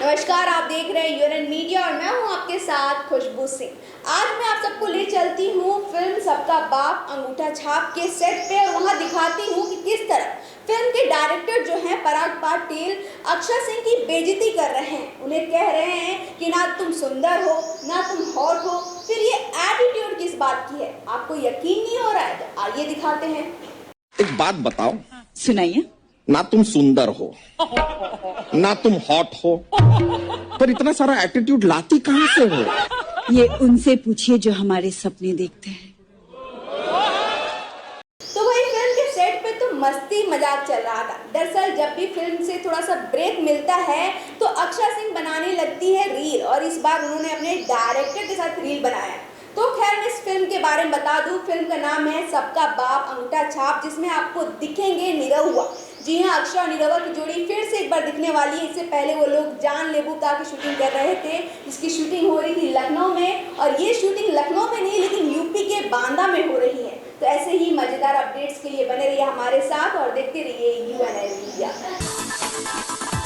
नमस्कार, आप देख रहे हैं यूएनएन मीडिया और मैं हूं आपके साथ खुशबू सिंह। आज मैं आप सबको ले चलती हूं फिल्म सबका बाप अंगूठा छाप के सेट पे और वहां दिखाती हूं कि किस तरह फिल्म के डायरेक्टर जो हैं पराग पाटिल अक्षय सिंह की बेइज्जती कर रहे हैं। उन्हें कह रहे हैं कि ना तुम सुंदर हो ना तुम हॉट हो, फिर ये एटीट्यूड किस बात की है? आपको यकीन नहीं हो रहा है तो आइए दिखाते हैं। एक बात बताओ, सुनाइए। ना तुम सुंदर हो ना तुम हॉट हो, पर इतना सारा एटीट्यूड लाती कहां से हो? ये उनसे पूछिए जो हमारे सपने देखते हैं। तो वही फिल्म के सेट पे तो मस्ती मजाक चल रहा था। दरअसल जब भी फिल्म से थोड़ा सा ब्रेक मिलता है तो अक्षय सिंह बनाने लगती है रील, और इस बार उन्होंने अपने डायरेक्टर के साथ रील बनाया। तो खैर मैं इस फिल्म के बारे में बता दूं, फिल्म का नाम है सबका बाप अंगूठा छाप, जिसमें आपको दिखेंगे निरहुआ। जी हाँ, अक्षय और निरहुआ की जोड़ी फिर से एक बार दिखने वाली है। इससे पहले वो लोग जान लेबूता की शूटिंग कर रहे थे, जिसकी शूटिंग हो रही थी लखनऊ में, और ये शूटिंग लखनऊ में नहीं लेकिन यूपी के बांदा में हो रही है। तो ऐसे ही मजेदार अपडेट्स के लिए बने रहिए हमारे साथ और देखते रहिए यूएनएन मीडिया।